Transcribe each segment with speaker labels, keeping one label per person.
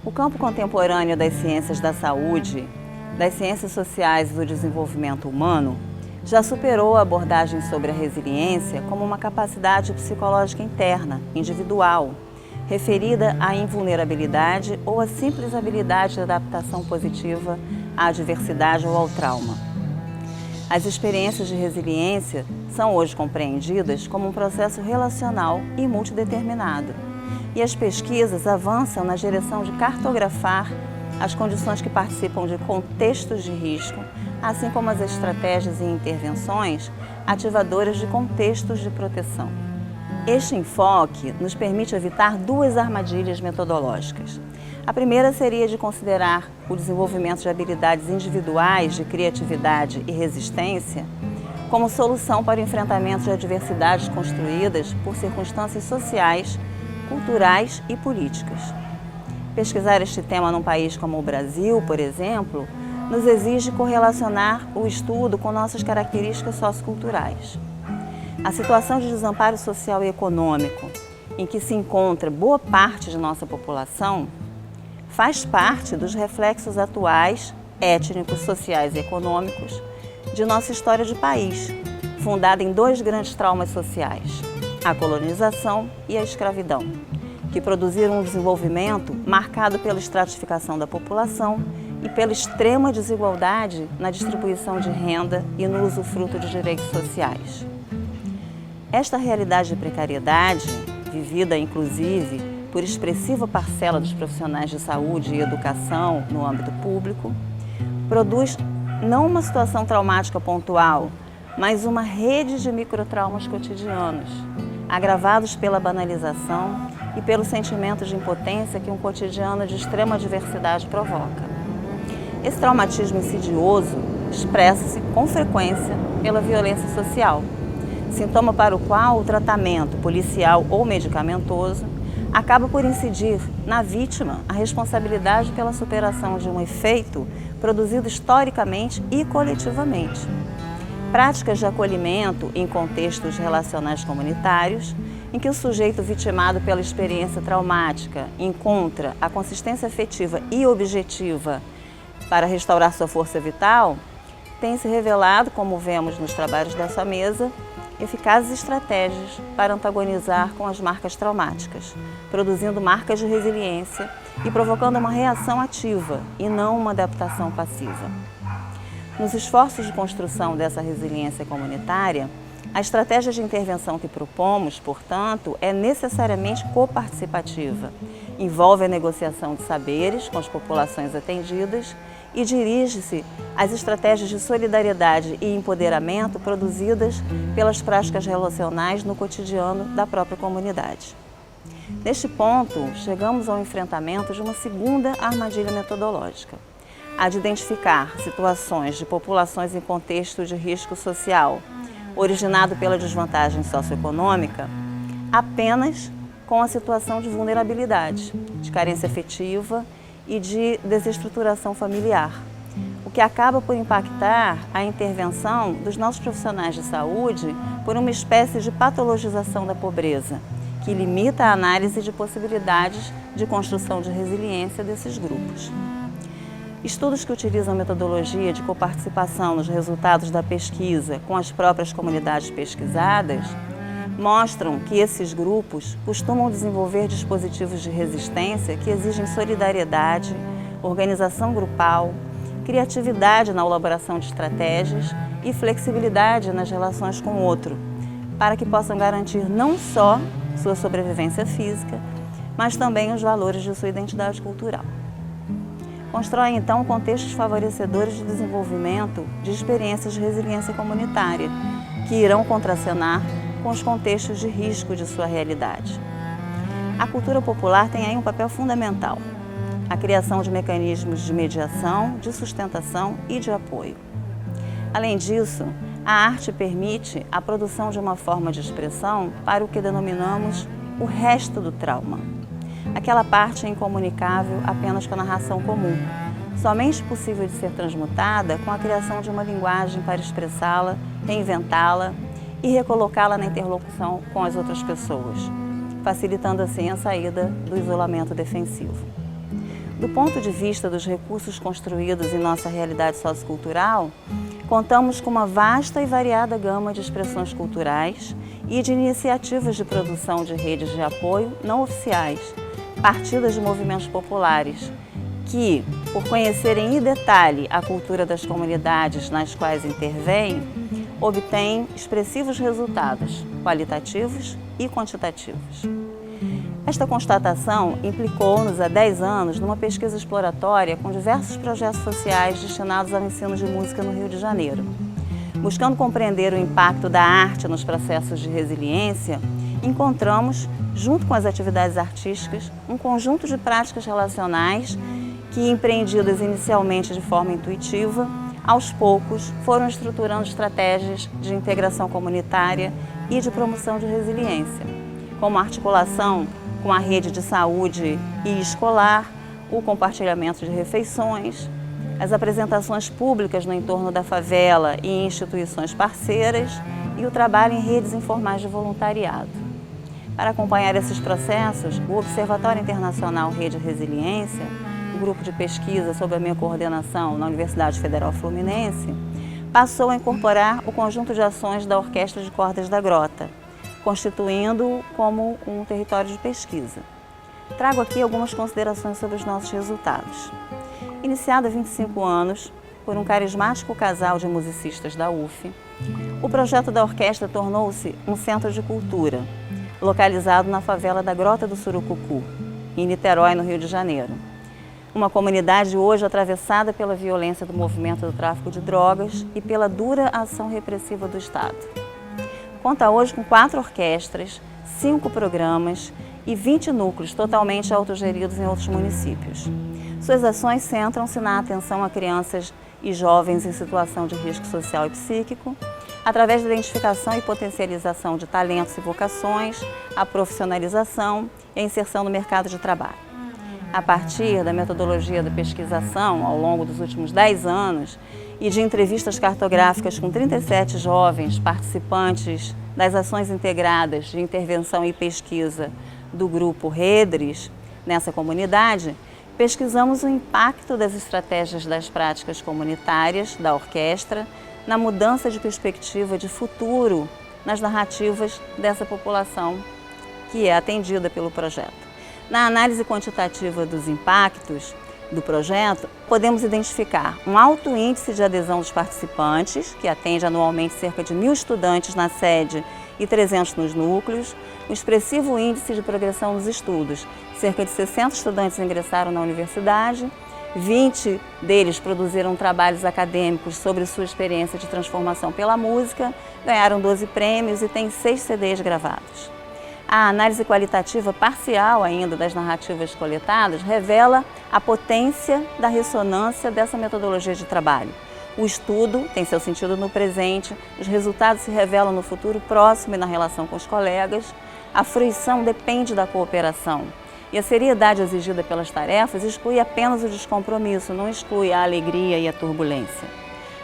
Speaker 1: O campo contemporâneo das ciências da saúde, das ciências sociais e do desenvolvimento humano já superou a abordagem sobre a resiliência como uma capacidade psicológica interna, individual, referida à invulnerabilidade ou à simples habilidade de adaptação positiva à adversidade ou ao trauma. As experiências de resiliência são hoje compreendidas como um processo relacional e multideterminado, e as pesquisas avançam na direção de cartografar as condições que participam de contextos de risco, assim como as estratégias e intervenções ativadoras de contextos de proteção. Este enfoque nos permite evitar duas armadilhas metodológicas. A primeira seria de considerar o desenvolvimento de habilidades individuais de criatividade e resistência como solução para o enfrentamento de adversidades construídas por circunstâncias sociais, culturais e políticas. Pesquisar este tema num país como o Brasil, por exemplo, nos exige correlacionar o estudo com nossas características socioculturais. A situação de desamparo social e econômico em que se encontra boa parte de nossa população faz parte dos reflexos atuais, étnicos, sociais e econômicos de nossa história de país, fundada em dois grandes traumas sociais: a colonização e a escravidão, que produziram um desenvolvimento marcado pela estratificação da população e pela extrema desigualdade na distribuição de renda e no usufruto de direitos sociais. Esta realidade de precariedade, vivida inclusive por expressiva parcela dos profissionais de saúde e educação no âmbito público, produz não uma situação traumática pontual, mas uma rede de microtraumas cotidianos, agravados pela banalização e pelo sentimento de impotência que um cotidiano de extrema adversidade provoca. Esse traumatismo insidioso expressa-se com frequência pela violência social, sintoma para o qual o tratamento policial ou medicamentoso acaba por incidir na vítima a responsabilidade pela superação de um efeito produzido historicamente e coletivamente. Práticas de acolhimento em contextos relacionais comunitários, em que o sujeito vitimado pela experiência traumática encontra a consistência afetiva e objetiva para restaurar sua força vital, tem se revelado, como vemos nos trabalhos dessa mesa, eficazes estratégias para antagonizar com as marcas traumáticas, produzindo marcas de resiliência e provocando uma reação ativa e não uma adaptação passiva. Nos esforços de construção dessa resiliência comunitária, a estratégia de intervenção que propomos, portanto, é necessariamente coparticipativa, envolve a negociação de saberes com as populações atendidas e dirige-se às estratégias de solidariedade e empoderamento produzidas pelas práticas relacionais no cotidiano da própria comunidade. Neste ponto, chegamos ao enfrentamento de uma segunda armadilha metodológica, a de identificar situações de populações em contexto de risco social, originado pela desvantagem socioeconômica, apenas com a situação de vulnerabilidade, de carência afetiva e de desestruturação familiar, o que acaba por impactar a intervenção dos nossos profissionais de saúde por uma espécie de patologização da pobreza, que limita a análise de possibilidades de construção de resiliência desses grupos. Estudos que utilizam metodologia de coparticipação nos resultados da pesquisa com as próprias comunidades pesquisadas mostram que esses grupos costumam desenvolver dispositivos de resistência que exigem solidariedade, organização grupal, criatividade na elaboração de estratégias e flexibilidade nas relações com o outro, para que possam garantir não só sua sobrevivência física, mas também os valores de sua identidade cultural. Constroem, então, contextos favorecedores de desenvolvimento de experiências de resiliência comunitária, que irão contracenar com os contextos de risco de sua realidade. A cultura popular tem aí um papel fundamental, a criação de mecanismos de mediação, de sustentação e de apoio. Além disso, A arte permite a produção de uma forma de expressão para o que denominamos o resto do trauma. Aquela parte incomunicável apenas com a narração comum, somente possível de ser transmutada com a criação de uma linguagem para expressá-la, reinventá-la e recolocá-la na interlocução com as outras pessoas, facilitando assim a saída do isolamento defensivo. Do ponto de vista dos recursos construídos em nossa realidade sociocultural, contamos com uma vasta e variada gama de expressões culturais e de iniciativas de produção de redes de apoio não oficiais, partidas de movimentos populares, que, por conhecerem em detalhe a cultura das comunidades nas quais intervêm, obtêm expressivos resultados qualitativos e quantitativos. Esta constatação implicou-nos há 10 anos numa pesquisa exploratória com diversos projetos sociais destinados ao ensino de música no Rio de Janeiro. Buscando compreender o impacto da arte nos processos de resiliência, encontramos, junto com as atividades artísticas, um conjunto de práticas relacionais que, empreendidas inicialmente de forma intuitiva, aos poucos foram estruturando estratégias de integração comunitária e de promoção de resiliência, como a articulação com a rede de saúde e escolar, o compartilhamento de refeições, as apresentações públicas no entorno da favela e em instituições parceiras e o trabalho em redes informais de voluntariado. Para acompanhar esses processos, o Observatório Internacional Rede Resiliência, um grupo de pesquisa sob a minha coordenação na Universidade Federal Fluminense, passou a incorporar o conjunto de ações da Orquestra de Cordas da Grota, constituindo-o como um território de pesquisa. Trago aqui algumas considerações sobre os nossos resultados. Iniciado há 25 anos por um carismático casal de musicistas da UF, o projeto da orquestra tornou-se um centro de cultura, localizado na favela da Grota do Surucucu, em Niterói, no Rio de Janeiro. Uma comunidade hoje atravessada pela violência do movimento do tráfico de drogas e pela dura ação repressiva do Estado. Conta hoje com 4 orquestras, 5 programas e 20 núcleos totalmente autogeridos em outros municípios. Suas ações centram-se na atenção a crianças e jovens em situação de risco social e psíquico, através da identificação e potencialização de talentos e vocações, a profissionalização e a inserção no mercado de trabalho. A partir da metodologia da pesquisação ao longo dos últimos 10 anos e de entrevistas cartográficas com 37 jovens participantes das ações integradas de intervenção e pesquisa do grupo Redres nessa comunidade, pesquisamos o impacto das estratégias das práticas comunitárias da orquestra na mudança de perspectiva de futuro nas narrativas dessa população que é atendida pelo projeto. Na análise quantitativa dos impactos do projeto, podemos identificar um alto índice de adesão dos participantes, que atende anualmente cerca de 1.000 estudantes na sede e 300 nos núcleos, um expressivo índice de progressão nos estudos, cerca de 60 estudantes ingressaram na universidade, 20 deles produziram trabalhos acadêmicos sobre sua experiência de transformação pela música, ganharam 12 prêmios e têm 6 CDs gravados. A análise qualitativa parcial ainda das narrativas coletadas revela a potência da ressonância dessa metodologia de trabalho. O estudo tem seu sentido no presente, os resultados se revelam no futuro próximo e na relação com os colegas. A fruição depende da cooperação. E a seriedade exigida pelas tarefas exclui apenas o descompromisso, não exclui a alegria e a turbulência.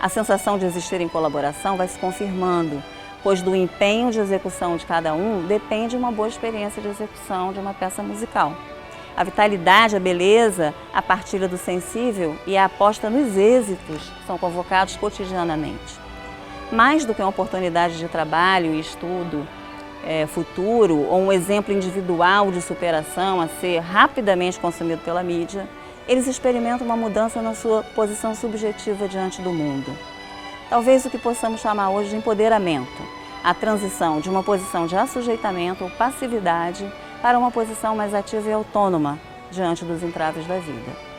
Speaker 1: A sensação de existir em colaboração vai se confirmando, pois do empenho de execução de cada um depende uma boa experiência de execução de uma peça musical. A vitalidade, a beleza, a partilha do sensível e a aposta nos êxitos são convocados cotidianamente. Mais do que uma oportunidade de trabalho e estudo futuro ou um exemplo individual de superação a ser rapidamente consumido pela mídia, eles experimentam uma mudança na sua posição subjetiva diante do mundo. Talvez o que possamos chamar hoje de empoderamento, a transição de uma posição de assujeitamento ou passividade para uma posição mais ativa e autônoma diante dos entraves da vida.